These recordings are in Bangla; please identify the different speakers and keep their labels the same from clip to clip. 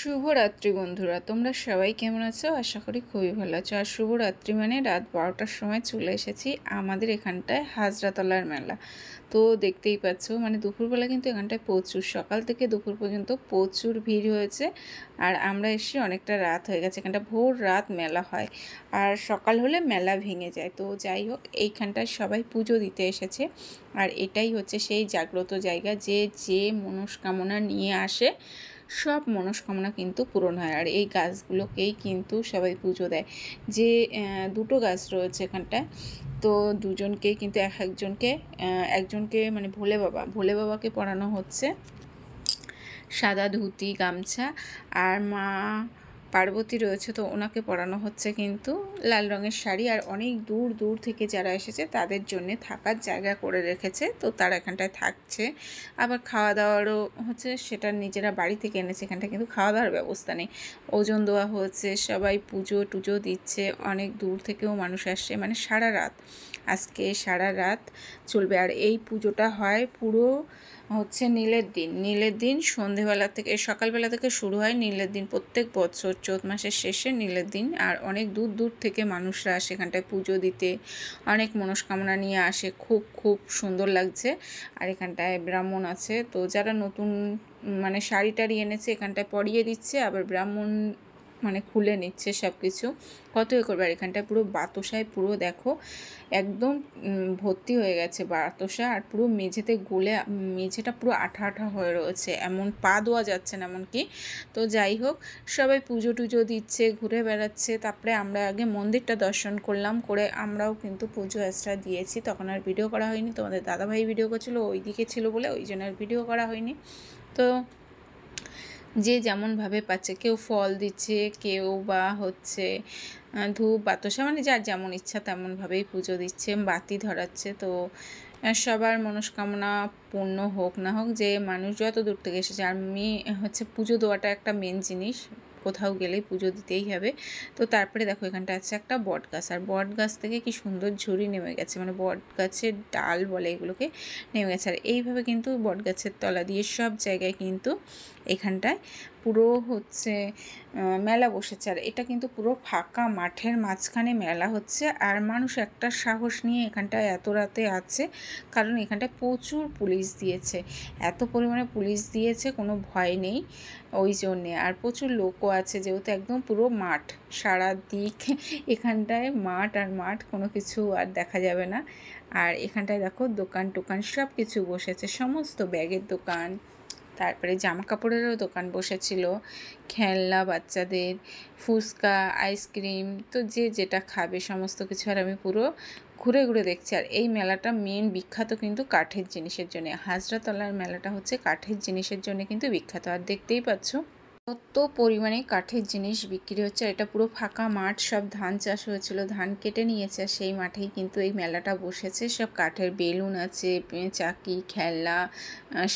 Speaker 1: শুভরাত্রি বন্ধুরা, তোমরা সবাই কেমন আছো? আশা করি খুবই ভালো আছো। আর শুভরাত্রি মানে রাত 12টার সময় চলে এসেছি আমাদের এখানটায় হাজরাতলার মেলা। তো দেখতেই পাচ্ছ, মানে দুপুরবেলা কিন্তু এখানটায় প্রচুর, সকাল থেকে দুপুর পর্যন্ত প্রচুর ভিড় হয়েছে। আর আমরা এসে অনেকটা রাত হয়ে গেছে। এখানটা ভোর রাত মেলা হয় আর সকাল হলে মেলা ভেঙে যায়। তো যাই হোক, এইখানটায় সবাই পুজো দিতে এসেছে। আর এটাই হচ্ছে সেই জাগ্রত জায়গা, যে মনস্কামনা নিয়ে আসে সব মনস্কামনা কিন্তু পূরণ হয়। আর এই গাছগুলোকেই কিন্তু সবাই পুজো দেয়। যে দুটো গাছ রয়েছে এখানটায়, তো দুজনকেই কিন্তু একজনকে মানে ভোলে বাবাকে পরানো হচ্ছে সাদা ধুতি গামছা, আর মা পার্বতী রয়েছে, তো ওনাকে পরানো হচ্ছে কিন্তু লাল রঙের শাড়ি। আর অনেক দূর দূর থেকে যারা এসেছে তাদের জন্য থাকার জায়গা করে রেখেছে, তো তারা এখানটায় থাকছে। আবার খাওয়া দাওয়ারও হচ্ছে, সেটা নিজেরা বাড়ি থেকে এনেছে। এখানটা কিন্তু খাওয়া দাওয়ার ব্যবস্থা নেই, ওজন দেওয়া হচ্ছে, সবাই পুজো টুজো দিচ্ছে। অনেক দূর থেকেও মানুষ আসছে, মানে সারা রাত, আজকে সারা রাত চলবে। আর এই পুজোটা হয় পুরো হচ্ছে নীলের দিন সন্ধেবেলা থেকে, সকালবেলা থেকে শুরু হয় নীলের দিন। প্রত্যেক বছর চৈত মাসের শেষে নীলের দিন। আর অনেক দূর দূর থেকে মানুষরা আসে এখানটায় পুজো দিতে, অনেক মনস্কামনা নিয়ে আসে। খুব খুব সুন্দর লাগছে। আর এখানটায় ব্রাহ্মণ আছে, তো যারা নতুন মানে শাড়ি টাড়ি এনেছে এখানটায় পরিয়ে দিচ্ছে, আবার ব্রাহ্মণ মানে খুলে নিচ্ছে সব কিছু। কত করবে। আর এখানটায় পুরো বাতাসায় পুরো দেখো একদম ভর্তি হয়ে গেছে বাতাসা। আর পুরো মেঝেতে গলে মেঝেটা পুরো আঠা আঠা হয়ে রয়েছে, এমন পা ধোয়া যাচ্ছে না এমনকি। তো যাই হোক, সবাই পুজো টুজো দিচ্ছে, ঘুরে বেড়াচ্ছে। তারপরে আমরা আগে মন্দিরটা দর্শন করলাম, করে আমরাও কিন্তু পুজো আশ্রা দিয়েছি। তখন আর ভিডিও করা হয়নি, তোমাদের দাদাভাই ভিডিও করছিলো, ওই দিকে ছিল বলে ওই জন্য আর ভিডিও করা হয়নি। তো যে যেমনভাবে পাচ্ছে, কেউ ফল দিচ্ছে, কেউ বা হচ্ছে ধূপ বাতাসা, মানে যার যেমন ইচ্ছা তেমনভাবেই পুজো দিচ্ছে, বাতি ধরাচ্ছে। তো সবার মনস্কামনা পূর্ণ হোক না হোক, যে মানুষ যত দূর থেকে এসেছে। আর হচ্ছে পুজো দেওয়াটা একটা মেন জিনিস, কোথাও গেলেই পুজো দিতেই হবে। তো তারপরে দেখো এখানটা আছে একটা বট গাছ, আর বট গাছ থেকে কি সুন্দর ঝুড়ি নেমে গেছে, মানে বট গাছের ডাল বলে এগুলোকে, নেমে গেছে। আর এইভাবে কিন্তু বট গাছের তলা দিয়ে সব জায়গায় কিন্তু এখানটায় পুরো হচ্ছে মেলা বসেছে। আর এটা কিন্তু পুরো ফাঁকা মাঠের মাঝখানে মেলা হচ্ছে। আর মানুষ একটা সাহস নিয়ে এখানটায় এত রাতে আছে, কারণ এখানটায় প্রচুর পুলিশ দিয়েছে, এত পরিমাণে পুলিশ দিয়েছে, কোনো ভয় নেই ওই জন্যে। আর প্রচুর লোকও আছে, যেহেতু একদম পুরো মাঠ, সারা দিক এখানটায় মাঠ আর মাঠ, কোনো কিছু আর দেখা যাবে না। আর এখানটায় দেখো দোকান টোকান সব কিছু বসেছে, সমস্ত ব্যাগের দোকান, তারপরে জামা কাপড়েরও দোকান বসেছিল, খেলনা বাচ্চাদের, ফুচকা, আইসক্রিম, তো যে যেটা খাবে সমস্ত কিছু। আর আমি পুরো ঘুরে ঘুরে দেখছি। আর এই মেলাটা মেন বিখ্যাত কিন্তু কাঠের জিনিসের জন্য। হাজরাতলার মেলাটা হচ্ছে কাঠের জিনিসের জন্য কিন্তু বিখ্যাত। আর দেখতেই পাচ্ছ কত পরিমাণে কাঠের জিনিস বিক্রি হচ্ছে। এটা পুরো ফাঁকা মাঠ, সব ধান চাষ হয়েছিল, ধান কেটে নিয়েছে, আর সেই মাঠেই কিন্তু এই মেলাটা বসেছে। সব কাঠের বেলুন আছে, চাকি, খেলনা,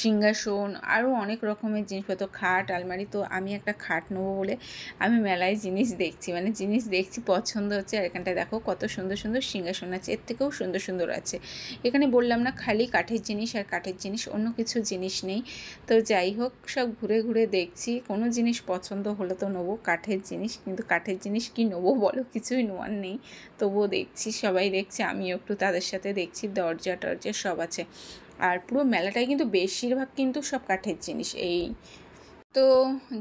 Speaker 1: সিংহাসন, আরও অনেক রকমের জিনিসপত্র, খাট, আলমারি। তো আমি একটা খাট নেবো বলে আমি মেলায় জিনিস দেখছি, মানে জিনিস দেখছি, পছন্দ হচ্ছে। আর এখানটায় দেখো কত সুন্দর সুন্দর সিংহাসন আছে, এর থেকেও সুন্দর সুন্দর আছে। এখানে বললাম না খালি কাঠের জিনিস আর কাঠের জিনিস, অন্য কিছু জিনিস নেই। তো যাই হোক, সব ঘুরে ঘুরে দেখছি, কোনো জিনিস পছন্দ হলে তো নেবো, কাঠের জিনিস। কিন্তু কাঠের জিনিস কি নেবো বলো, কিছুই নেওয়ার নেই, তবুও দেখছি, সবাই দেখছি, আমিও একটু তাদের সাথে দেখছি। দরজা টরজা সব আছে। আর পুরো মেলাটাই কিন্তু বেশিরভাগ কিন্তু সব কাঠের জিনিস। এই তো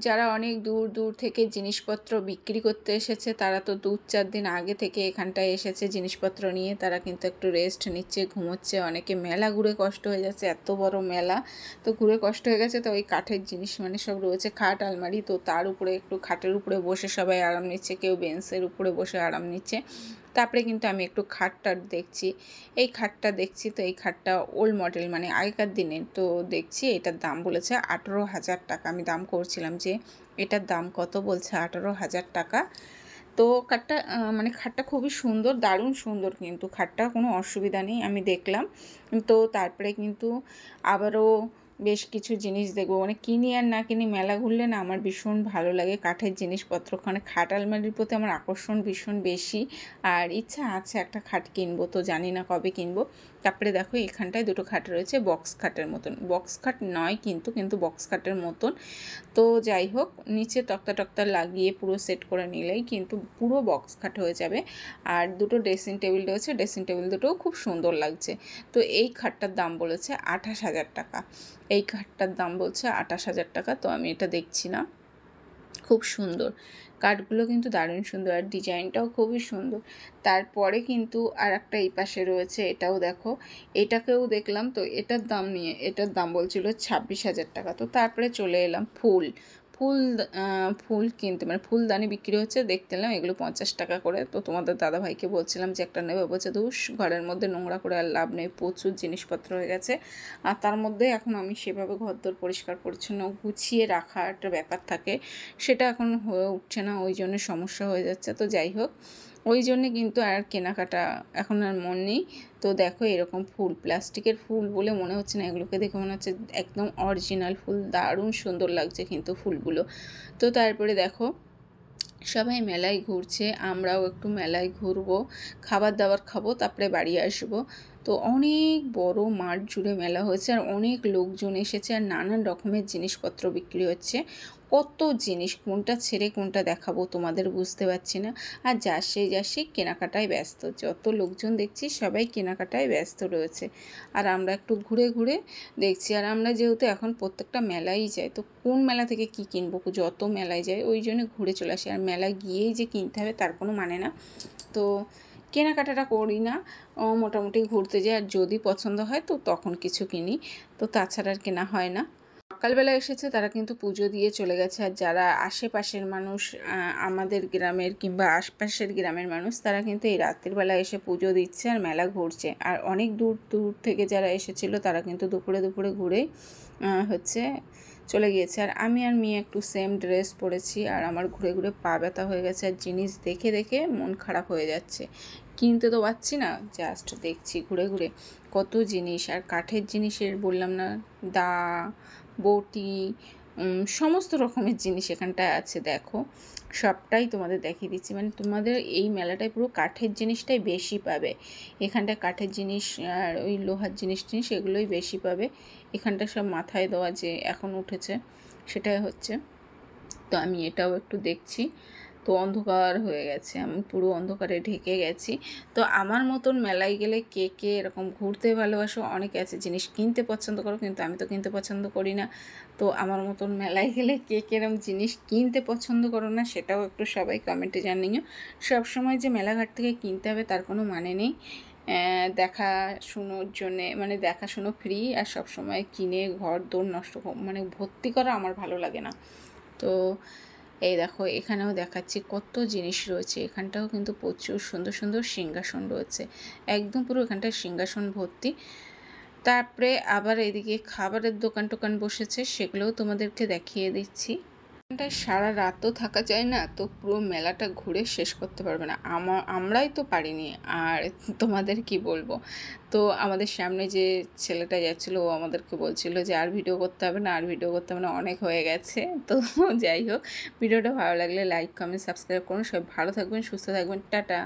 Speaker 1: যারা অনেক দূর দূর থেকে জিনিসপত্র বিক্রি করতে এসেছে, তারা তো 2-4 দিন আগে থেকে এখানটায় এসেছে জিনিসপত্র নিয়ে, তারা কিন্তু একটু রেস্ট নিচ্ছে, ঘুমোচ্ছে। অনেকে মেলা ঘুরে কষ্ট হয়ে যাচ্ছে, এত বড় মেলা, তো ঘুরে কষ্ট হয়ে গেছে। তো ওই কাঠের জিনিস মানে সব রয়েছে, খাট, আলমারি, তো তার উপরে একটু খাটের উপরে বসে সবাই আরাম নিচ্ছে, কেউ বেঞ্চের উপরে বসে আরাম নিচ্ছে। তারপরে কিন্তু আমি একটু খাটটা দেখছি, এই খাটটা দেখছি। তো এই খাটটা ওল্ড মডেল, মানে আগেকার দিনের। তো দেখছি এটার দাম বলেছে 18,000 টাকা। আমি দাম করছিলাম যে এটার দাম কত, বলছে 18,000 টাকা। তো মানে খাটটা খুবই সুন্দর, দারুণ সুন্দর, কিন্তু খাটটা কোনো অসুবিধা নেই, আমি দেখলাম। তো তারপরে কিন্তু আবারও বেশ কিছু জিনিস দেখবো, মানে কিনি আর না কিনি, মেলা ঘুরলে না আমার ভীষণ ভালো লাগে কাঠের জিনিসপত্র। ওখানে খাট আলমারির প্রতি আমার আকর্ষণ ভীষণ বেশি, আর ইচ্ছা আছে একটা খাট কিনবো, তো জানি না কবে কিনবো। তারপরে দেখো এখানটায় দুটো খাট রয়েছে বক্স খাটের মতন, বক্স খাট নয় কিন্তু বক্স খাটের মতন। তো যাই হোক, নিচে তক্তা টক্তা লাগিয়ে পুরো সেট করে নিলেই কিন্তু পুরো বক্স খাট হয়ে যাবে। আর দুটো ড্রেসিং টেবিল রয়েছে, ড্রেসিং টেবিল দুটোও খুব সুন্দর লাগছে। তো এই খাটটার দাম বলেছে 28,000 টাকা, এই খাটটার দাম বলছে 28,000 টাকা। তো আমি এটা দেখছি না, খুব সুন্দর, কাঠগুলো কিন্তু দারুণ সুন্দর আর ডিজাইনটাও খুবই সুন্দর। তারপরে কিন্তু আর একটা এই পাশে রয়েছে, এটাও দেখো, এটাকেও দেখলাম। তো এটার দাম বলছিল 26,000 টাকা। তো তারপরে চলে এলাম ফুল ফুল ফুল কিনতে, মানে ফুলদানি বিক্রি হচ্ছে, দেখতে এলাম এগুলো 50 টাকা করে। তো তোমাদের দাদাভাইকে বলছিলাম যে একটা নেবে, বলছে ধুস ঘরের মধ্যে নোংরা করে আর লাভ নেই, প্রচুর জিনিসপত্র হয়ে গেছে। আর তার মধ্যে এখন আমি সেভাবে ঘরদোর পরিষ্কার পরিচ্ছন্ন গুছিয়ে রাখা একটা ব্যাপার থাকে, সেটা এখন হয়ে উঠছে না, ওই জন্য সমস্যা হয়ে যাচ্ছে। তো যাই হোক, ওই জন্যে কিন্তু আর কেনাকাটা এখন আর মন নেই। তো দেখো এরকম ফুল, প্লাস্টিকের ফুল বলে মনে হচ্ছে না, এগুলোকে দেখে মনে হচ্ছে একদম অরিজিনাল ফুল, দারুণ সুন্দর লাগছে কিন্তু ফুলগুলো। তো তারপরে দেখো সবাই মেলায় ঘুরছে, আমরাও একটু মেলায় ঘুরবো, খাবার দাবার খাবো, তারপরে বাড়ি আসবো। তো অনেক বড় মাঠ জুড়ে মেলা হয়েছে আর অনেক লোকজন এসেছে আর নানান রকমের জিনিসপত্র বিক্রি হচ্ছে, কত জিনিস, কোনটা ছেড়ে কোনটা দেখাবো তোমাদের বুঝতে পারছি না। আর যার সেই কেনাকাটায় ব্যস্ত, যত লোকজন দেখছি সবাই কেনাকাটায় ব্যস্ত রয়েছে। আর আমরা একটু ঘুরে ঘুরে দেখছি। আর আমরা যেহেতু এখন প্রত্যেকটা মেলাই যাই, তো কোন মেলা থেকে কি কিনবো, যত মেলায় যাই ওই জন্য ঘুরে চলে আসি। আর মেলায় গিয়েই যে কিনতে হবে তার কোনো মানে না, তো কেনাকাটাটা করি না, মোটামুটি ঘুরতে যাই, আর যদি পছন্দ হয় তো তখন কিছু কিনি, তো তাছাড়া আর কেনা হয় না। সকালবেলা এসেছে তারা কিন্তু পুজো দিয়ে চলে গেছে। আর যারা আশেপাশের মানুষ, আমাদের গ্রামের কিংবা আশপাশের গ্রামের মানুষ, তারা কিন্তু এই রাত্রিবেলা এসে পুজো দিচ্ছে আর মেলা ঘুরছে। আর অনেক দূর দূর থেকে যারা এসেছিলো তারা কিন্তু দুপুরে দুপুরে ঘুরেই হচ্ছে চলে গিয়েছে। আর আমি আর মেয়ে একটু সেম ড্রেস পরেছি, আর আমার ঘুরে ঘুরে পা ব্যথা হয়ে গেছে, আর জিনিস দেখে দেখে মন খারাপ হয়ে যাচ্ছে, কিনতে তো পারছি না, জাস্ট দেখছি ঘুরে ঘুরে কত জিনিস। আর কাঠের জিনিসের বললাম না, দা, বটি, সমস্ত রকমের জিনিস এখানটায় আছে। দেখো সবটাই তোমাদের দেখিয়ে দিচ্ছি, মানে তোমাদের এই মেলাটায় পুরো কাঠের জিনিসটাই বেশি পাবে। এখানটায় কাঠের জিনিস আর ওই লোহার জিনিস এগুলোই বেশি পাবে। এখানটা সব মাথায় দেওয়া যে এখন উঠেছে সেটাই হচ্ছে। তো আমি এটাও একটু দেখছি। তো অন্ধকার হয়ে গেছে, আমি পুরো অন্ধকারে ঢেকে গেছি। তো আমার মতন মেলায় গেলে কে কে এরকম ঘুরতে ভালোবাসো, অনেকে আছে জিনিস কিনতে পছন্দ করো, কিন্তু আমি তো কিনতে পছন্দ করি না। তো আমার মতন মেলায় গেলে কে কে এরকম জিনিস কিনতে পছন্দ করো না, সেটাও একটু সবাই কমেন্টে জানিও। সবসময় যে মেলাঘাট থেকে কিনতে হবে তার কোনো মানে নেই, দেখাশুনোর জন্যে, মানে দেখাশুনো ফ্রি, আর সবসময় কিনে ঘর দৌড় নষ্ট মানে ভর্তি করা আমার ভালো লাগে না। তো এই দেখো এখানেও দেখাচ্ছি কত জিনিস রয়েছে, এখানটাও কিন্তু প্রচুর সুন্দর সুন্দর সিংহাসন রয়েছে, একদম পুরো এখানটায় সিংহাসন ভর্তি। তারপরে আবার এদিকে খাবারের দোকান টোকান বসেছে, সেগুলোও তোমাদেরকে দেখিয়ে দিচ্ছি। এখানটায় সারা রাতও থাকা যায় না, তো পুরো মেলাটা ঘুরে শেষ করতে পারবে না, আমরাই তো পারিনি, আর তোমাদের কি বলবো। তো আমাদের সামনে যে ছেলেটা যাচ্ছিল ও আমাদেরকে বলছিল যে আর ভিডিও করতে হবে না, আর ভিডিও করতে হবে না, অনেক হয়ে গেছে। তো যাই হোক, ভিডিওটা ভালো লাগলে লাইক কমেন্ট সাবস্ক্রাইব করুন, সবাই ভালো থাকবেন, সুস্থ থাকবেন, টাটা।